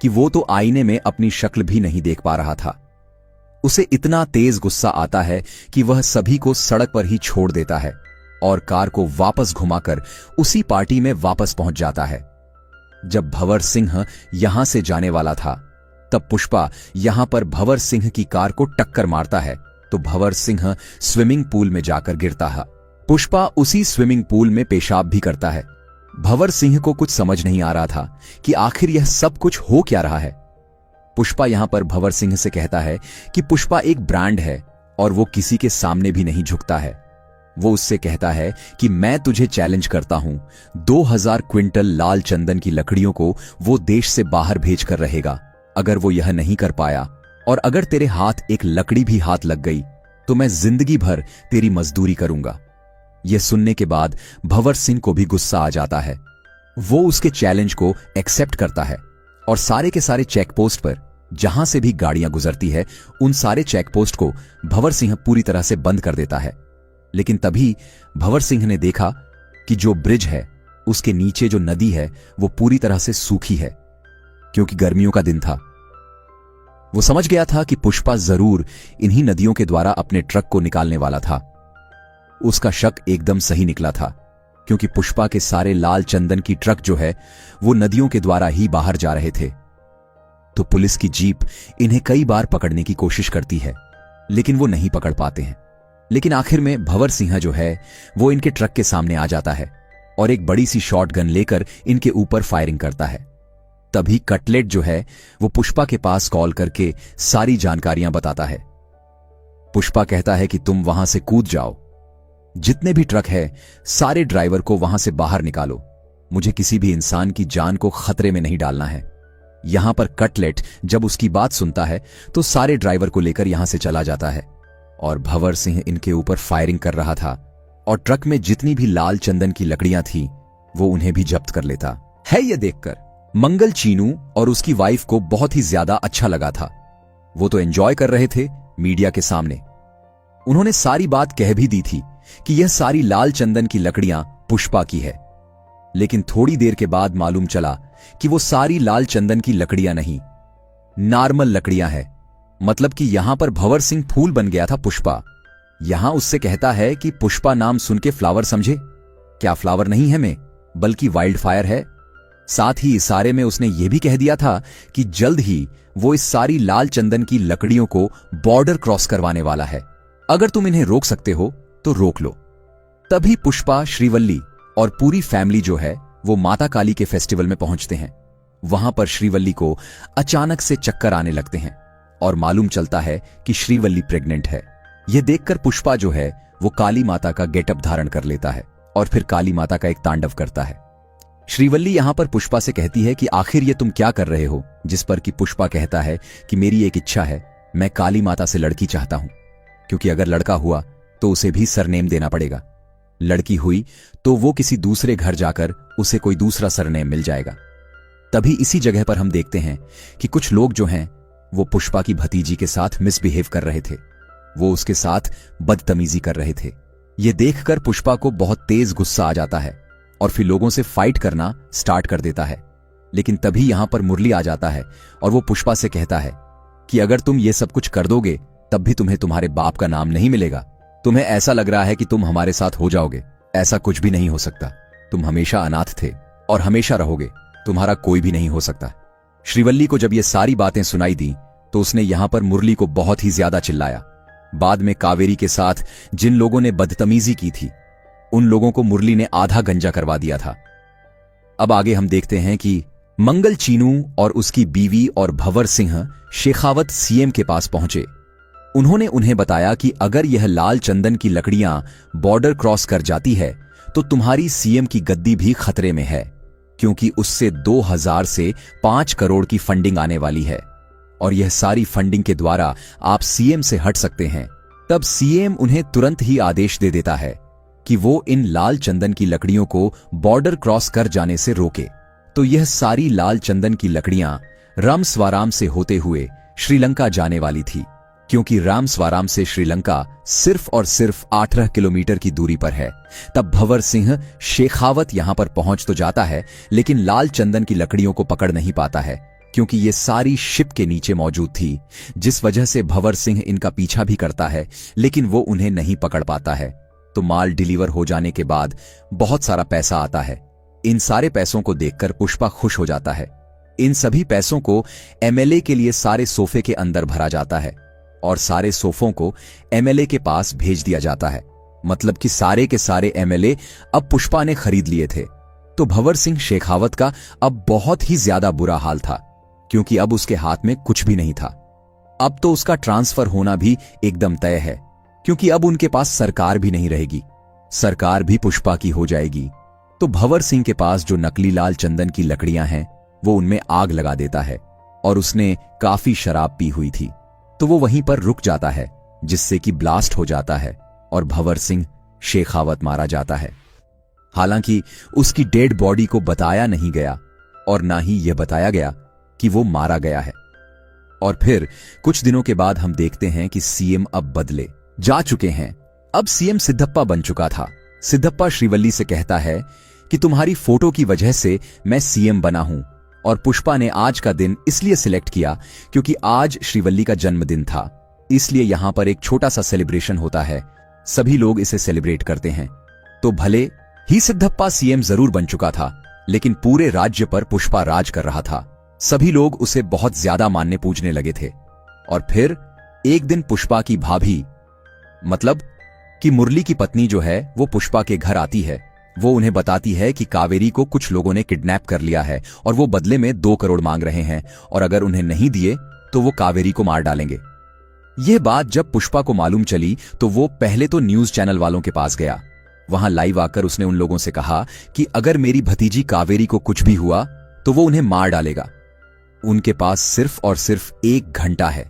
कि वो तो आईने में अपनी शक्ल भी नहीं देख पा रहा था। उसे इतना तेज गुस्सा आता है कि वह सभी को सड़क पर ही छोड़ देता है और कार को वापस घुमाकर उसी पार्टी में वापस पहुंच जाता है। जब भंवर सिंह यहां से जाने वाला था, तब पुष्पा यहां पर भंवर सिंह की कार को टक्कर मारता है, तो भंवर सिंह स्विमिंग पूल में जाकर गिरता है। पुष्पा उसी स्विमिंग पूल में पेशाब भी करता है। भंवर सिंह को कुछ समझ नहीं आ रहा था कि आखिर यह सब कुछ हो क्या रहा है। पुष्पा यहां पर भंवर सिंह से कहता है कि पुष्पा एक ब्रांड है और वो किसी के सामने भी नहीं झुकता है। वो उससे कहता है कि मैं तुझे चैलेंज करता हूं, 2000 क्विंटल लाल चंदन की लकड़ियों को वो देश से बाहर भेज कर रहेगा। अगर वो यह नहीं कर पाया और अगर तेरे हाथ एक लकड़ी भी हाथ लग गई तो मैं जिंदगी भर तेरी मजदूरी करूंगा। यह सुनने के बाद भंवर सिंह को भी गुस्सा आ जाता है। वो उसके चैलेंज को एक्सेप्ट करता है और सारे के सारे चेक पोस्ट पर जहां से भी गाड़ियां गुजरती है, उन सारे चेक पोस्ट को भंवर सिंह पूरी तरह से बंद कर देता है। लेकिन तभी भंवर सिंह ने देखा कि जो ब्रिज है उसके नीचे जो नदी है वो पूरी तरह से सूखी है, क्योंकि गर्मियों का दिन था। वो समझ गया था कि पुष्पा जरूर इन्हीं नदियों के द्वारा अपने ट्रक को निकालने वाला था। उसका शक एकदम सही निकला था, क्योंकि पुष्पा के सारे लाल चंदन की ट्रक जो है वो नदियों के द्वारा ही बाहर जा रहे थे। तो पुलिस की जीप इन्हें कई बार पकड़ने की कोशिश करती है, लेकिन वो नहीं पकड़ पाते हैं। लेकिन आखिर में भंवर सिंह जो है वो इनके ट्रक के सामने आ जाता है और एक बड़ी सी शॉटगन लेकर इनके ऊपर फायरिंग करता है। तभी कटलेट जो है वो पुष्पा के पास कॉल करके सारी जानकारियां बताता है। पुष्पा कहता है कि तुम वहां से कूद जाओ, जितने भी ट्रक है सारे ड्राइवर को वहां से बाहर निकालो, मुझे किसी भी इंसान की जान को खतरे में नहीं डालना है। यहां पर कटलेट जब उसकी बात सुनता है तो सारे ड्राइवर को लेकर यहां से चला जाता है और भंवर सिंह इनके ऊपर फायरिंग कर रहा था और ट्रक में जितनी भी लाल चंदन की लकड़ियां थी वो उन्हें भी जब्त कर लेता है। यह देखकर मंगल चीनू और उसकी वाइफ को बहुत ही ज्यादा अच्छा लगा था। वो तो एंजॉय कर रहे थे मीडिया के सामने। उन्होंने सारी बात कह भी दी थी कि यह सारी लाल चंदन की लकड़ियां पुष्पा की है। लेकिन थोड़ी देर के बाद मालूम चला कि वो सारी लाल चंदन की लकड़ियां नहीं, नॉर्मल लकड़ियां हैं। मतलब कि यहां पर भंवर सिंह फूल बन गया था पुष्पा। यहां उससे कहता है कि पुष्पा नाम सुन के फ्लावर समझे, क्या फ्लावर नहीं है मैं, बल्कि वाइल्ड फायर है। साथ ही इशारे में उसने यह भी कह दिया था कि जल्द ही वो इस सारी लाल चंदन की लकड़ियों को बॉर्डर क्रॉस करवाने वाला है। अगर तुम इन्हें रोक सकते हो तो रोक लो। तभी पुष्पा, श्रीवल्ली और पूरी फैमिली जो है वो माता काली के फेस्टिवल में पहुंचते हैं। वहां पर श्रीवल्ली को अचानक से चक्कर आने लगते हैं और मालूम चलता है कि श्रीवल्ली प्रेग्नेंट है। यह देखकर पुष्पा जो है वो काली माता का गेटअप धारण कर लेता है और फिर काली माता का एक तांडव करता है। श्रीवल्ली यहां पर पुष्पा से कहती है कि आखिर ये तुम क्या कर रहे हो, जिस पर कि पुष्पा कहता है कि मेरी एक इच्छा है, मैं काली माता से लड़की चाहता हूं, क्योंकि अगर लड़का हुआ तो उसे भी सरनेम देना पड़ेगा, लड़की हुई तो वो किसी दूसरे घर जाकर उसे कोई दूसरा सरनेम मिल जाएगा। तभी इसी जगह पर हम देखते हैं कि कुछ लोग जो हैं वो पुष्पा की भतीजी के साथ मिसबिहेव कर रहे थे, वो उसके साथ बदतमीजी कर रहे थे। ये देखकर पुष्पा को बहुत तेज गुस्सा आ जाता है और फिर लोगों से फाइट करना स्टार्ट कर देता है। लेकिन तभी यहां पर मुरली आ जाता है और वो पुष्पा से कहता है कि अगर तुम ये सब कुछ कर दोगे तब भी तुम्हें तुम्हारे बाप का नाम नहीं मिलेगा। तुम्हें ऐसा लग रहा है कि तुम हमारे साथ हो जाओगे, ऐसा कुछ भी नहीं हो सकता। तुम हमेशा अनाथ थे और हमेशा रहोगे, तुम्हारा कोई भी नहीं हो सकता। श्रीवल्ली को जब ये सारी बातें सुनाई दी तो उसने यहां पर मुरली को बहुत ही ज्यादा चिल्लाया। बाद में कावेरी के साथ जिन लोगों ने बदतमीजी की थी उन लोगों को मुरली ने आधा गंजा करवा दिया था। अब आगे हम देखते हैं कि मंगल चीनू और उसकी बीवी और भंवर सिंह शेखावत सीएम के पास पहुंचे। उन्होंने उन्हें बताया कि अगर यह लाल चंदन की लकड़ियां बॉर्डर क्रॉस कर जाती है तो तुम्हारी सीएम की गद्दी भी खतरे में है, क्योंकि उससे 2000 से 5 करोड़ की फंडिंग आने वाली है और यह सारी फंडिंग के द्वारा आप सीएम से हट सकते हैं। तब सीएम उन्हें तुरंत ही आदेश दे देता है कि वो इन लाल चंदन की लकड़ियों को बॉर्डर क्रॉस कर जाने से रोके। तो यह सारी लाल चंदन की लकड़ियां रामस्वाराम से होते हुए श्रीलंका जाने वाली थी, क्योंकि रामस्वाराम से श्रीलंका सिर्फ और सिर्फ 18 किलोमीटर की दूरी पर है। तब भंवर सिंह शेखावत यहां पर पहुंच तो जाता है, लेकिन लाल चंदन की लकड़ियों को पकड़ नहीं पाता है क्योंकि ये सारी शिप के नीचे मौजूद थी, जिस वजह से भंवर सिंह इनका पीछा भी करता है, लेकिन वो उन्हें नहीं पकड़ पाता है। तो माल डिलीवर हो जाने के बाद बहुत सारा पैसा आता है। इन सारे पैसों को देखकर पुष्पा खुश हो जाता है। इन सभी पैसों को एमएलए के लिए सारे सोफे के अंदर भरा जाता है और सारे सोफों को एमएलए के पास भेज दिया जाता है। मतलब कि सारे के सारे एमएलए अब पुष्पा ने खरीद लिए थे। तो भंवर सिंह शेखावत का अब बहुत ही ज्यादा बुरा हाल था, क्योंकि अब उसके हाथ में कुछ भी नहीं था। अब तो उसका ट्रांसफर होना भी एकदम तय है, क्योंकि अब उनके पास सरकार भी नहीं रहेगी, सरकार भी पुष्पा की हो जाएगी। तो भंवर सिंह के पास जो नकली लाल चंदन की लकड़ियां हैं, वो उनमें आग लगा देता है और उसने काफी शराब पी हुई थी, तो वो वहीं पर रुक जाता है, जिससे कि ब्लास्ट हो जाता है और भंवर सिंह शेखावत मारा जाता है। हालांकि उसकी डेड बॉडी को बताया नहीं गया और ना ही यह बताया गया कि वो मारा गया है। और फिर कुछ दिनों के बाद हम देखते हैं कि सीएम अब बदले जा चुके हैं। अब सीएम सिद्धप्पा बन चुका था। सिद्धप्पा श्रीवल्ली से कहता है कि तुम्हारी फोटो की वजह से मैं सीएम बना हूं, और पुष्पा ने आज का दिन इसलिए सिलेक्ट किया क्योंकि आज श्रीवल्ली का जन्मदिन था, इसलिए यहां पर एक छोटा सा सेलिब्रेशन होता है। सभी लोग इसे सेलिब्रेट करते हैं। तो भले ही सिद्धप्पा सीएम जरूर बन चुका था, लेकिन पूरे राज्य पर पुष्पा राज कर रहा था। सभी लोग उसे बहुत ज्यादा मानने पूजने लगे थे। और फिर एक दिन पुष्पा की भाभी, मतलब कि मुरली की पत्नी जो है, वो पुष्पा के घर आती है। वो उन्हें बताती है कि कावेरी को कुछ लोगों ने किडनैप कर लिया है और वो बदले में 2 करोड़ मांग रहे हैं, और अगर उन्हें नहीं दिए तो वो कावेरी को मार डालेंगे। यह बात जब पुष्पा को मालूम चली तो वो पहले तो न्यूज चैनल वालों के पास गया। वहां लाइव आकर उसने उन लोगों से कहा कि अगर मेरी भतीजी कावेरी को कुछ भी हुआ तो वो उन्हें मार डालेगा। उनके पास सिर्फ और सिर्फ 1 घंटा है।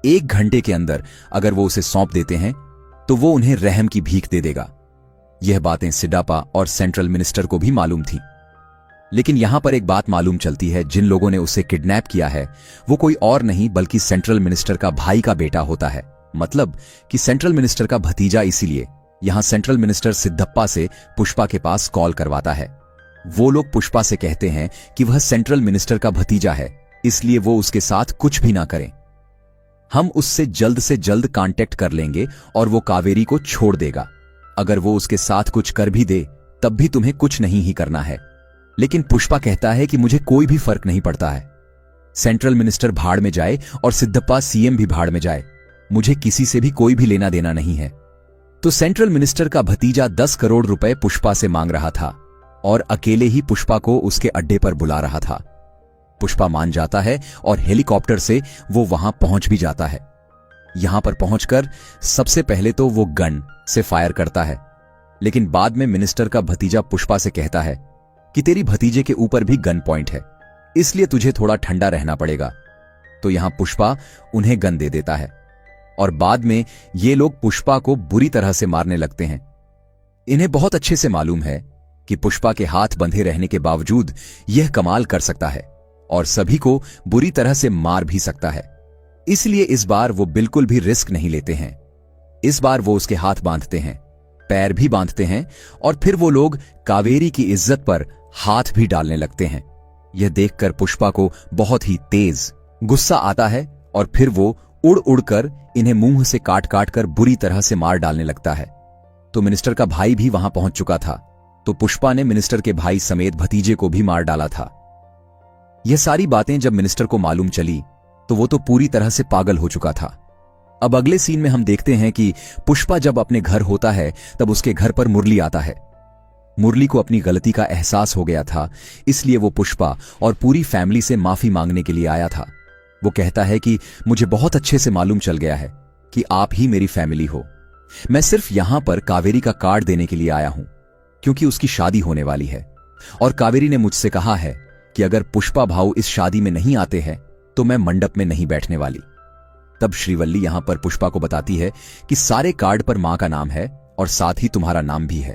1 घंटे के अंदर अगर वो उसे सौंप देते हैं तो वो उन्हें रहम की भीख दे देगा। यह बातें सिडापा और सेंट्रल मिनिस्टर को भी मालूम थी। लेकिन यहां पर एक बात मालूम चलती है, जिन लोगों ने उसे किडनैप किया है वो कोई और नहीं बल्कि सेंट्रल मिनिस्टर का भाई का बेटा होता है। मतलब कि सेंट्रल मिनिस्टर का भतीजा। इसीलिए यहां सेंट्रल मिनिस्टर सिद्धप्पा से पुष्पा के पास कॉल करवाता है। वो लोग पुष्पा से कहते हैं कि वह सेंट्रल मिनिस्टर का भतीजा है, इसलिए वो उसके साथ कुछ भी ना करें। हम उससे जल्द कांटेक्ट कर लेंगे और वो कावेरी को छोड़ देगा। अगर वो उसके साथ कुछ कर भी दे तब भी तुम्हें कुछ नहीं ही करना है। लेकिन पुष्पा कहता है कि मुझे कोई भी फर्क नहीं पड़ता है। सेंट्रल मिनिस्टर भाड़ में जाए और सिद्धप्पा सीएम भी भाड़ में जाए, मुझे किसी से भी कोई भी लेना देना नहीं है। तो सेंट्रल मिनिस्टर का भतीजा 10 करोड़ रुपए पुष्पा से मांग रहा था और अकेले ही पुष्पा को उसके अड्डे पर बुला रहा था। पुष्पा मान जाता है और हेलीकॉप्टर से वो वहां पहुंच भी जाता है। यहां पर पहुंचकर सबसे पहले तो वो गन से फायर करता है, लेकिन बाद में मिनिस्टर का भतीजा पुष्पा से कहता है कि तेरी भतीजे के ऊपर भी गन पॉइंट है, इसलिए तुझे थोड़ा ठंडा रहना पड़ेगा। तो यहां पुष्पा उन्हें गन दे देता है और बाद में ये लोग पुष्पा को बुरी तरह से मारने लगते हैं। इन्हें बहुत अच्छे से मालूम है कि पुष्पा के हाथ बंधे रहने के बावजूद यह कमाल कर सकता है और सभी को बुरी तरह से मार भी सकता है। इसलिए इस बार वो बिल्कुल भी रिस्क नहीं लेते हैं। इस बार वो उसके हाथ बांधते हैं, पैर भी बांधते हैं और फिर वो लोग कावेरी की इज्जत पर हाथ भी डालने लगते हैं। यह देखकर पुष्पा को बहुत ही तेज गुस्सा आता है और फिर वो उड़ उड़कर इन्हें मुंह से काट काट कर बुरी तरह से मार डालने लगता है। तो मिनिस्टर का भाई भी वहां पहुंच चुका था, तो पुष्पा ने मिनिस्टर के भाई समेत भतीजे को भी मार डाला था। यह सारी बातें जब मिनिस्टर को मालूम चली तो वो तो पूरी तरह से पागल हो चुका था। अब अगले सीन में हम देखते हैं कि पुष्पा जब अपने घर होता है तब उसके घर पर मुरली आता है। मुरली को अपनी गलती का एहसास हो गया था, इसलिए वो पुष्पा और पूरी फैमिली से माफी मांगने के लिए आया था। वो कहता है कि मुझे बहुत अच्छे से मालूम चल गया है कि आप ही मेरी फैमिली हो। मैं सिर्फ यहां पर कावेरी का कार्ड देने के लिए आया हूं, क्योंकि उसकी शादी होने वाली है और कावेरी ने मुझसे कहा है कि अगर पुष्पा भाऊ इस शादी में नहीं आते हैं तो मैं मंडप में नहीं बैठने वाली। तब श्रीवल्ली यहां पर पुष्पा को बताती है कि सारे कार्ड पर मां का नाम है और साथ ही तुम्हारा नाम भी है।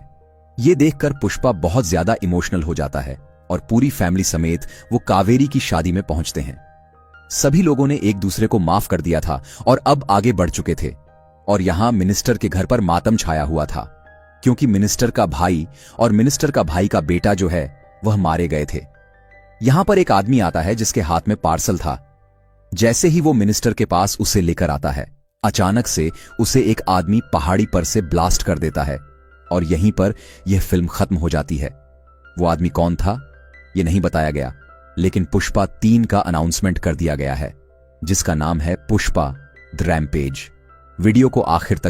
यह देखकर पुष्पा बहुत ज्यादा इमोशनल हो जाता है और पूरी फैमिली समेत वो कावेरी की शादी में पहुंचते हैं। सभी लोगों ने एक दूसरे को माफ कर दिया था और अब आगे बढ़ चुके थे और यहां मिनिस्टर के घर पर मातम छाया हुआ था, क्योंकि मिनिस्टर का भाई और मिनिस्टर का भाई का बेटा जो है वह मारे गए थे। यहां पर एक आदमी आता है जिसके हाथ में पार्सल था। जैसे ही वो मिनिस्टर के पास उसे लेकर आता है, अचानक से उसे एक आदमी पहाड़ी पर से ब्लास्ट कर देता है और यहीं पर यह फिल्म खत्म हो जाती है। वो आदमी कौन था यह नहीं बताया गया, लेकिन पुष्पा 3 का अनाउंसमेंट कर दिया गया है, जिसका नाम है पुष्पा द रैम्पेज। वीडियो को आखिर तक